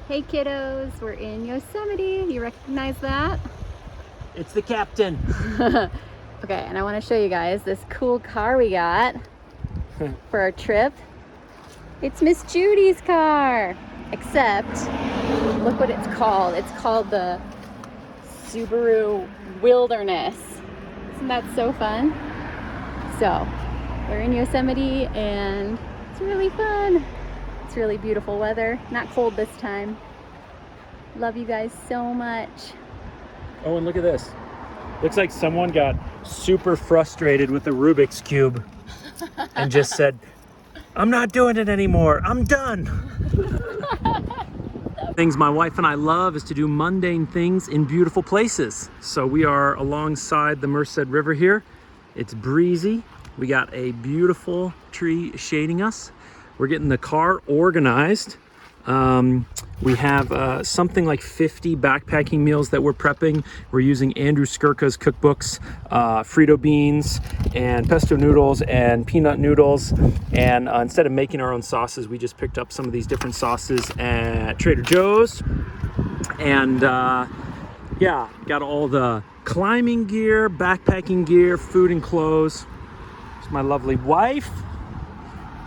Hey kiddos, we're in Yosemite. You recognize that? It's the captain. Okay, and I want to show you guys this cool car we got for our trip. It's Miss Judy's car, except look what it's called. It's called the Subaru Wilderness. Isn't that so fun? So, we're in Yosemite and it's really fun. It's really beautiful weather, not cold this time. Love you guys so much. Oh, and look at this. Looks like someone got super frustrated with the Rubik's Cube and just said, I'm not doing it anymore. I'm done. Things my wife and I love is to do mundane things in beautiful places. So we are alongside the Merced River here. It's breezy. We got a beautiful tree shading us. We're getting the car organized. We have something like 50 backpacking meals that we're prepping. We're using Andrew Skirka's cookbooks, Frito beans and pesto noodles and peanut noodles. And instead of making our own sauces, we just picked up some of these different sauces at Trader Joe's. And yeah, got all the climbing gear, backpacking gear, food and clothes. It's my lovely wife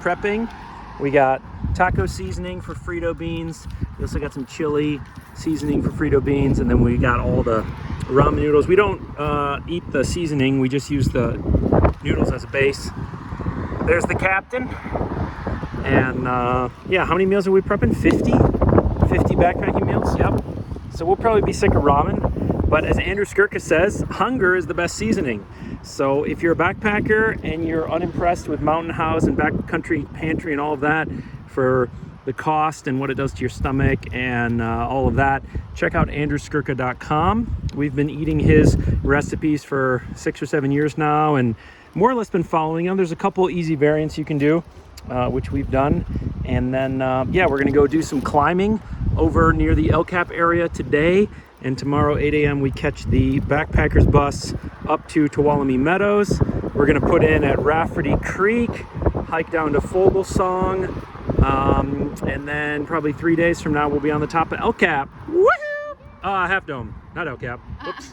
prepping. We got taco seasoning for Frito beans. We also got some chili seasoning for Frito beans. And then we got all the ramen noodles. We don't eat the seasoning. We just use the noodles as a base. There's the captain. And yeah, how many meals are we prepping? 50? 50 backpacking meals? Yep. So we'll probably be sick of ramen. But as Andrew Skirka says, hunger is the best seasoning. So if you're a backpacker and you're unimpressed with Mountain House and backcountry pantry and all of that for the cost and what it does to your stomach and all of that, check out andrewskirka.com. We've been eating his recipes for 6 or 7 years now and more or less been following them. There's a couple easy variants you can do, which we've done. And then, yeah, we're gonna go do some climbing over near the El Cap area today. And tomorrow, 8 a.m., we catch the backpackers bus up to Tuolumne Meadows. We're gonna put in at Rafferty Creek, hike down to Fogelsong, and then probably 3 days from now, we'll be on the top of El Cap. Woohoo! Half Dome, not El Cap. Oops.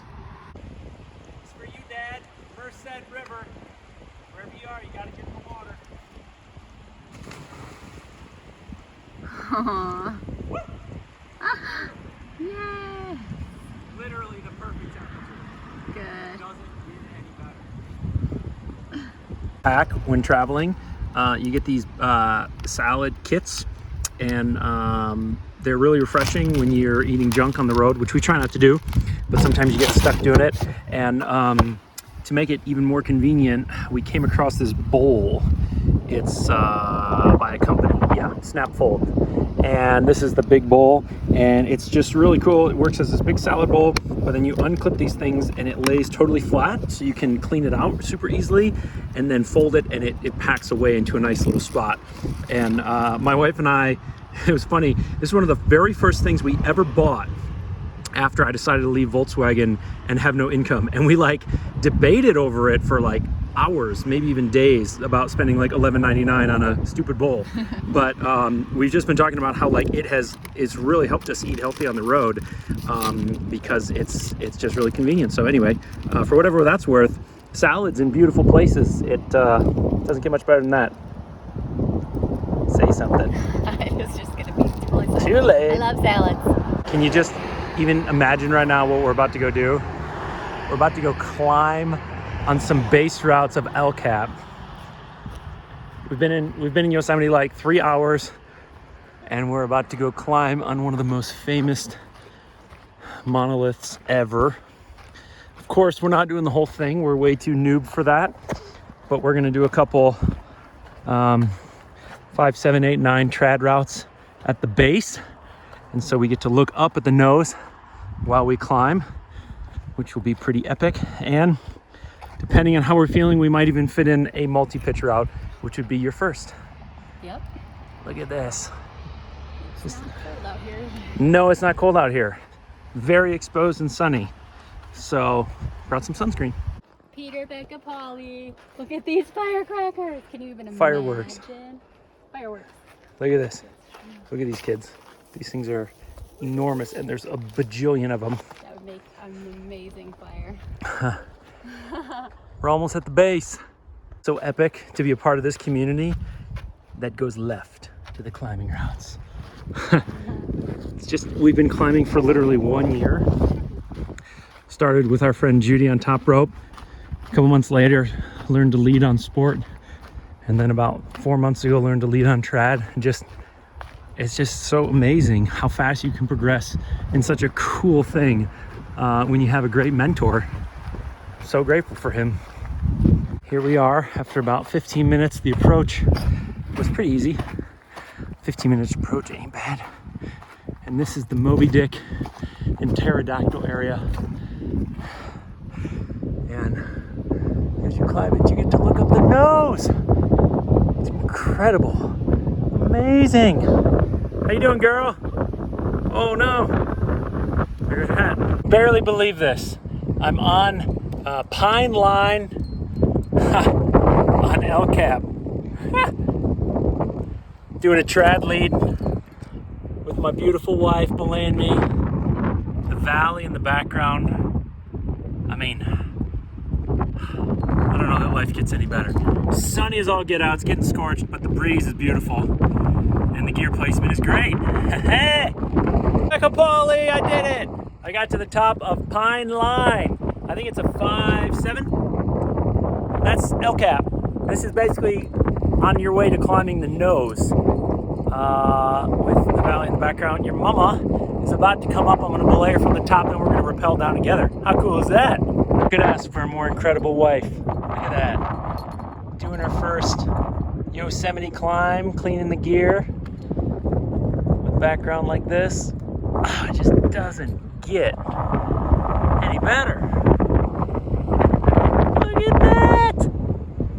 It's for you, Dad. Merced River. Wherever you are, you gotta get in the water. Aww. Yay! Literally the perfect temperature. Good. Doesn't get any better. Pack when traveling, you get these salad kits, and they're really refreshing when you're eating junk on the road, which we try not to do, but sometimes you get stuck doing it. And to make it even more convenient, we came across this bowl. It's by a company, yeah, Snapfold. And this is the big bowl, and it's just really cool. It works as this big salad bowl, but then you unclip these things and it lays totally flat, so you can clean it out super easily and then fold it, and it packs away into a nice little spot. And my wife and I, it was funny, this is one of the very first things we ever bought after I decided to leave Volkswagen and have no income. And we like debated over it for like hours, maybe even days, about spending like $11.99 on a stupid bowl. But we've just been talking about how like it's really helped us eat healthy on the road, because it's just really convenient. So anyway, for whatever that's worth, salads in beautiful places, it doesn't get much better than that. Say something. I was just gonna be totally silent. Too late. I love salads. Can you just even imagine right now what we're about to go do? We're about to go climb on some base routes of El Cap. We've been in Yosemite like 3 hours, and we're about to go climb on one of the most famous monoliths ever. Of course, we're not doing the whole thing. We're way too noob for that, but we're gonna do a couple 5, 7, 8, 9 trad routes at the base. And so we get to look up at the nose while we climb, which will be pretty epic. And depending on how we're feeling, we might even fit in a multi-pitch route, which would be your first. Yep. Look at this. It's not cold out here. No, it's not cold out here. Very exposed and sunny. So, brought some sunscreen. Peter, Becca, Polly, look at these firecrackers. Can you even imagine? Fireworks. Fireworks. Look at this. Look at these kids. These things are enormous, and there's a bajillion of them. That would make an amazing fire. We're almost at the base. So epic to be a part of this community that goes left to the climbing routes. It's just, we've been climbing for literally 1 year. Started with our friend Judy on top rope. A couple months later, learned to lead on sport. And then about 4 months ago, learned to lead on trad. It's just so amazing how fast you can progress in such a cool thing when you have a great mentor. So grateful for him. Here we are after about 15 minutes. The approach was pretty easy. 15 minutes approach ain't bad. And this is the Moby Dick and pterodactyl area. And as you climb it, you get to look up the nose. It's incredible, amazing. How you doing, girl? Oh no, look at that. Barely believe this. I'm on Pine Line on El Cap. Doing a trad lead with my beautiful wife belaying me. The valley in the background. I mean, I don't know that life gets any better. Sunny as all get out, it's getting scorched, but the breeze is beautiful. And the gear placement is great. Hey! Polly, I did it! I got to the top of Pine Line. I think it's a 5.7. That's El Cap. This is basically on your way to climbing the nose. With the valley in the background. Your mama is about to come up. I'm going to belay her from the top, and we're going to rappel down together. How cool is that? Could ask for a more incredible wife. Look at that. Doing her first Yosemite climb, cleaning the gear with a background like this. Oh, it just doesn't get any better. Look at that!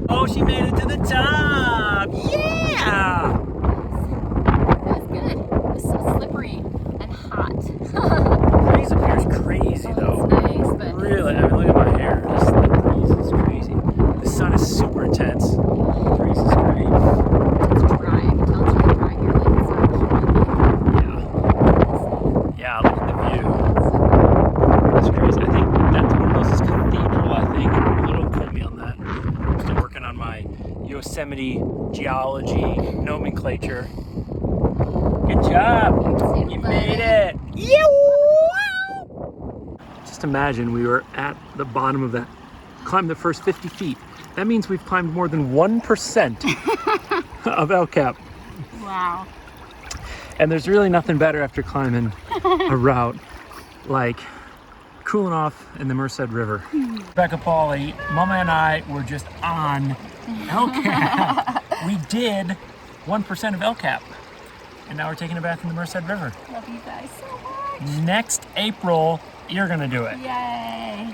Oh, she made it to the top! Yeah! That's good. It's so slippery and hot. Breeze up here is crazy though. It's nice, but Really, I mean, look at my hair. This breeze is crazy. The sun is super intense. The breeze is great. it's dry. I can tell it's really dry here. Like it's not humid. Yeah, look at the view. That's crazy. I think that's one of those is cathedral, I think. A little quote me on that. I'm still working on my Yosemite geology nomenclature. Good job. You made it. Just imagine we were at the bottom of that, climbed the first 50 feet. That means we've climbed more than 1% of El Cap. Wow. And there's really nothing better after climbing a route like cooling off in the Merced River. Rebecca Pauly, Mama and I were just on El Cap. We did 1% of El Cap. And now we're taking a bath in the Merced River. Love you guys so much. Next April, you're gonna do it. Yay.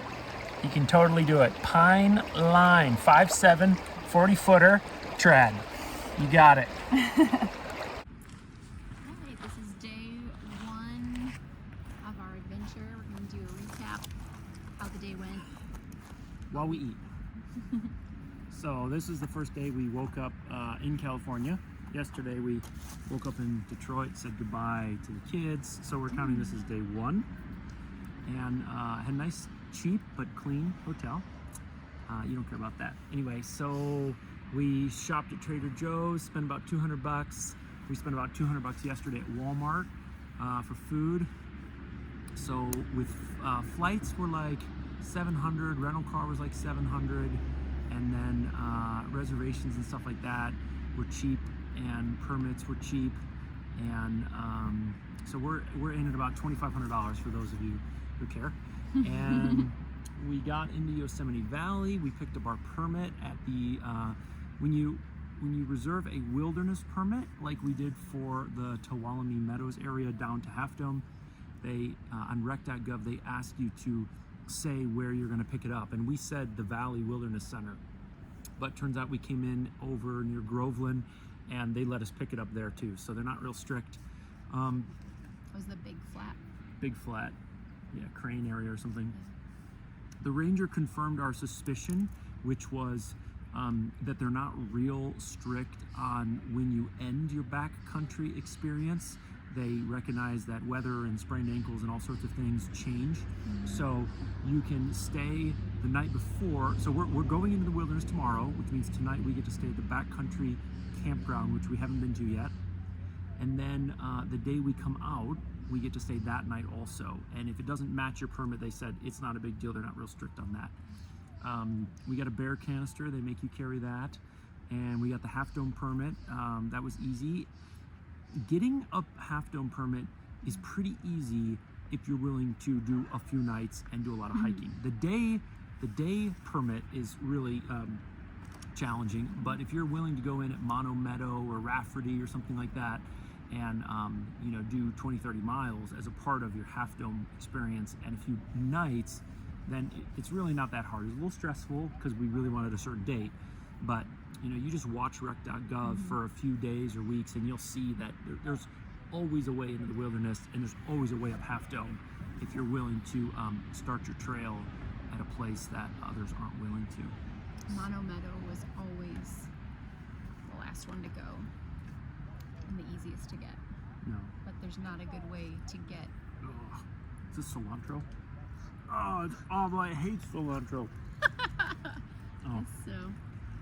You can totally do it. Pine Line, 5.7, 40-footer, trad. You got it. Alright, this is day 1 of our adventure. We're going to do a recap how the day went. While we eat. So this is the first day we woke up in California. Yesterday we woke up in Detroit, said goodbye to the kids. So we're counting this as day 1. And had a nice, cheap, but clean hotel. You don't care about that. Anyway, so we shopped at Trader Joe's, spent about $200. We spent about $200 yesterday at Walmart for food. So with flights were like $700, rental car was like $700, and then reservations and stuff like that were cheap, and permits were cheap, and so we're in at about $2,500 for those of you who care. And we got into Yosemite Valley. We picked up our permit at the when you reserve a wilderness permit, like we did for the Tuolumne Meadows area down to Half Dome, they on rec.gov they ask you to say where you're going to pick it up, and we said the Valley Wilderness Center, but turns out we came in over near Groveland, and they let us pick it up there too, so they're not real strict. Was the big flat? Big flat, yeah, Crane area or something. The ranger confirmed our suspicion, which was that they're not real strict on when you end your backcountry experience. they recognize that weather and sprained ankles and all sorts of things change. So you can stay the night before. So we're going into the wilderness tomorrow, which means tonight we get to stay at the backcountry campground, which we haven't been to yet. And then the day we come out, we get to stay that night also. And if it doesn't match your permit, they said it's not a big deal. They're not real strict on that. We got a bear canister. They make you carry that. And we got the Half Dome permit. That was easy. Getting a Half Dome permit is pretty easy if you're willing to do a few nights and do a lot of hiking. The day permit is really challenging, but if you're willing to go in at Mono Meadow or Rafferty or something like that and do 20-30 miles as a part of your Half Dome experience and a few nights, then it's really not that hard. It's a little stressful because we really wanted a certain date, but you just watch rec.gov for a few days or weeks and you'll see that there's always a way into the wilderness and there's always a way up Half Dome if you're willing to start your trail at a place that others aren't willing to. Mono Meadow was always the last one to go and the easiest to get. No. But there's not a good way to get. Ugh. Is this cilantro? Oh, it's awful. I hate cilantro. Oh. So.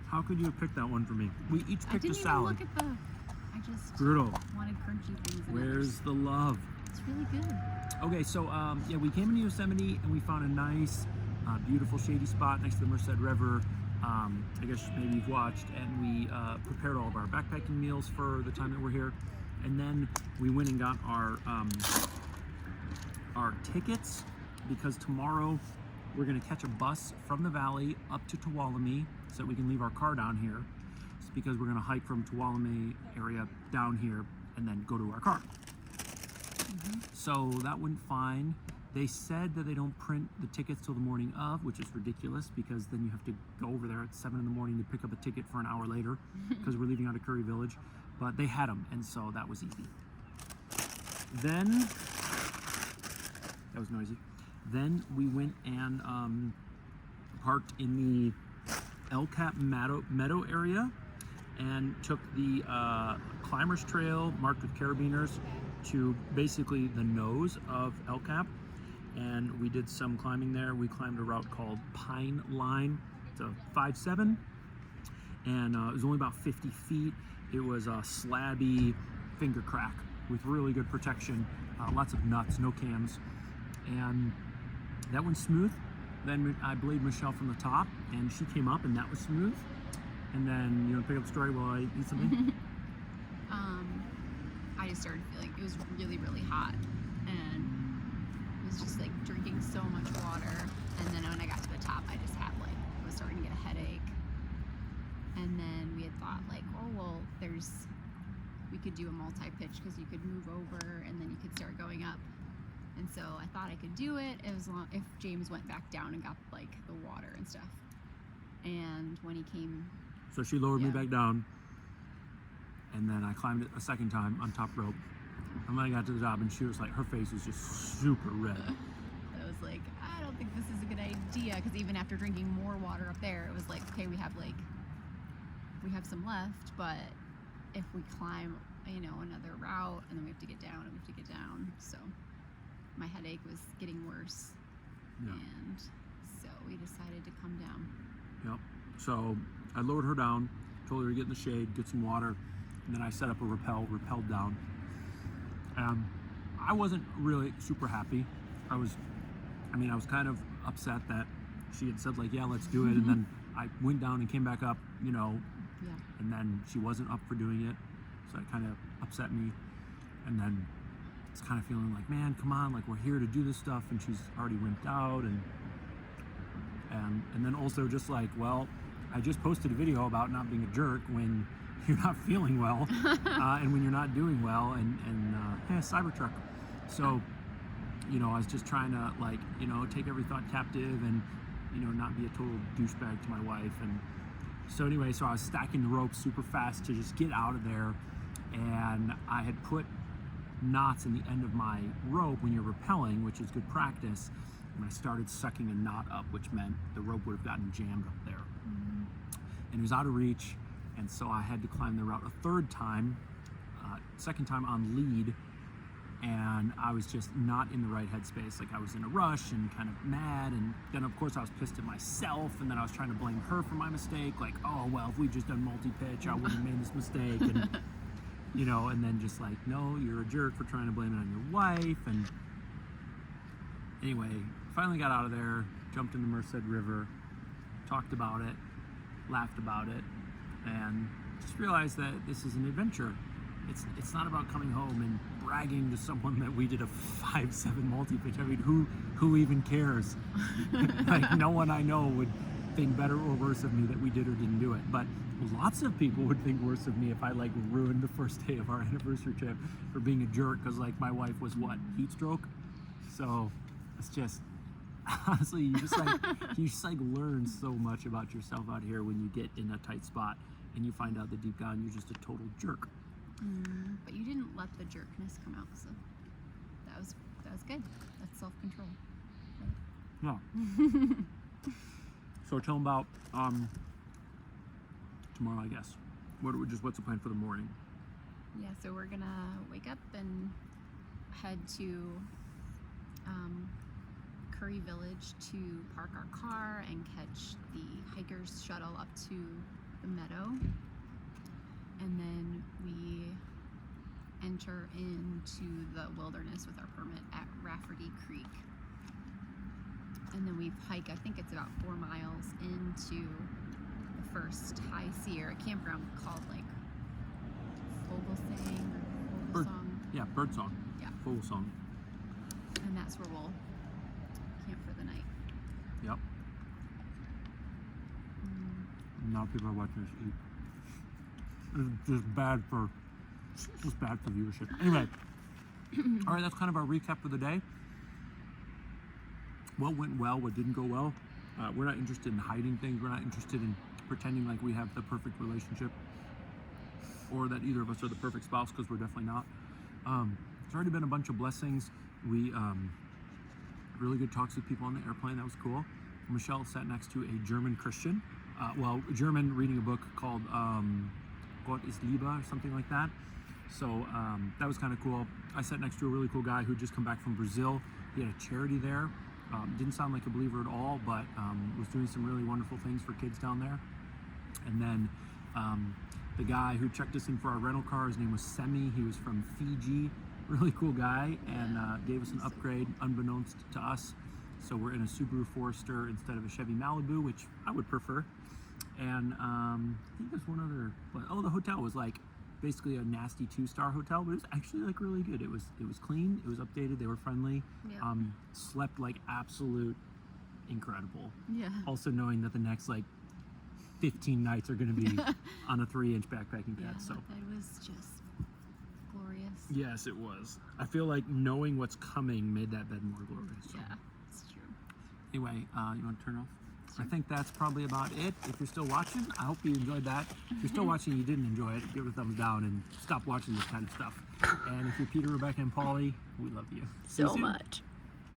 How could you have picked that one for me? We each picked a salad. I didn't even look at I just Brutal. wanted crunchy things. Where's the love? It's really good. Okay, so we came into Yosemite and we found a nice, beautiful shady spot next to the Merced River. I guess maybe you've watched, and we prepared all of our backpacking meals for the time that we're here. And then we went and got our tickets because tomorrow we're gonna catch a bus from the valley up to Tuolumne so that we can leave our car down here. It's because we're gonna hike from Tuolumne area down here and then go to our car. So that went fine. They said that they don't print the tickets till the morning of, which is ridiculous because then you have to go over there at 7 in the morning to pick up a ticket for an hour later because we're leaving out of Curry Village. But they had them, and so that was easy. Then, that was noisy. Then we went and parked in the El Cap Meadow area and took the climbers trail marked with carabiners to basically the nose of El Cap, and we did some climbing there. We climbed a route called Pine Line. It's a 5-7, and it was only about 50 feet. It was a slabby finger crack with really good protection, lots of nuts, no cams, and that went smooth. Then I belayed Michelle from the top, and she came up, and that was smooth. And then, you want to pick up the story while I eat something? I just started feeling, it was really, really hot, and it was just like drinking so much water. And then when I got to the top, I just had I was starting to get a headache. And then we had thought oh, well, we could do a multi-pitch because you could move over and then you could start going up. And so I thought I could do it as long if James went back down and got the water and stuff. And when he came, so she lowered me back down, and then I climbed it a second time on top rope. And then I got to the top, and she was her face was just super red. I was like, I don't think this is a good idea, because even after drinking more water up there, it was okay, we have some left, but if we climb, another route, and then we have to get down, so my headache was getting worse, and so we decided to come down. Yep. So I lowered her down, told her to get in the shade, get some water, and then I set up a rappelled down. I wasn't really super happy. I was kind of upset that she had said yeah, let's do it, and then I went down and came back up, and then she wasn't up for doing it, so it kind of upset me. And then it's kind of feeling man, come on, we're here to do this stuff, and she's already wimped out, and then also just well, I just posted a video about not being a jerk when you're not feeling well, and when you're not doing well, and Cybertruck. So, I was just trying to take every thought captive and not be a total douchebag to my wife. And so anyway, so I was stacking the rope super fast to just get out of there, and I had put knots in the end of my rope when you're rappelling, which is good practice, and I started sucking a knot up, which meant the rope would have gotten jammed up there. And it was out of reach, and so I had to climb the route a third time, second time on lead, and I was just not in the right headspace. Like I was in a rush and kind of mad, and then of course I was pissed at myself, and then I was trying to blame her for my mistake. Like, oh well, if we just done multi-pitch, I wouldn't have made this mistake, and you know, and then just like, no, you're a jerk for trying to blame it on your wife. And anyway, finally got out of there, jumped in the Merced River, talked about it, laughed about it, and just realized that this is an adventure. It's not about coming home and bragging to someone that we did a 5-7 multi-pitch. I mean, who even cares? Like, no one I know would think better or worse of me that we did or didn't do it. But lots of people would think worse of me if I like ruined the first day of our anniversary trip for being a jerk, because like my wife was what, heat stroke? So it's just, honestly, you just like learn so much about yourself out here when you get in a tight spot and you find out that deep down you're just a total jerk. But you didn't let the jerkness come out, so that was good. That's self-control. No. So tell them about tomorrow, I guess. What's the plan for the morning? Yeah, so we're gonna wake up and head to Curry Village to park our car and catch the hiker's shuttle up to the meadow. And then we enter into the wilderness with our permit at Rafferty Creek. And then we hike, I think it's about 4 miles into the first High Sierra campground called like Vogelsang. Yeah, bird song. Yeah. Vogelsang. And that's where we'll camp for the night. Yep. Now people are watching us eat. It's just bad for viewership. Anyway, all right, that's kind of our recap for the day. What went well, what didn't go well. We're not interested in hiding things. We're not interested in pretending like we have the perfect relationship or that either of us are the perfect spouse, because we're definitely not. It's already been a bunch of blessings. We really good talks with people on the airplane. That was cool. Michelle sat next to a German Christian. German, reading a book called Gott ist Liebe or something like that. So that was kind of cool. I sat next to a really cool guy who'd just come back from Brazil. He had a charity there. Didn't sound like a believer at all, but was doing some really wonderful things for kids down there. And then the guy who checked us in for our rental car, his name was Semi. He was from Fiji. Really cool guy, and gave us an upgrade unbeknownst to us. So we're in a Subaru Forester instead of a Chevy Malibu, which I would prefer. And I think there's one other, the hotel was like basically a nasty 2-star hotel, but it was actually like really good. It was clean, it was updated, they were friendly. Yeah. Slept like absolute incredible. Yeah. Also knowing that the next like 15 nights are going to be on a 3-inch backpacking pad. So it was just glorious. Yes, it was. I feel like knowing what's coming made that bed more glorious. So. Yeah, it's true. Anyway, you want to turn off? I think that's probably about it. If you're still watching, I hope you enjoyed that. If you're still watching and you didn't enjoy it, give it a thumbs down and stop watching this kind of stuff. And if you're Peter, Rebecca, and Polly, we love you. So much.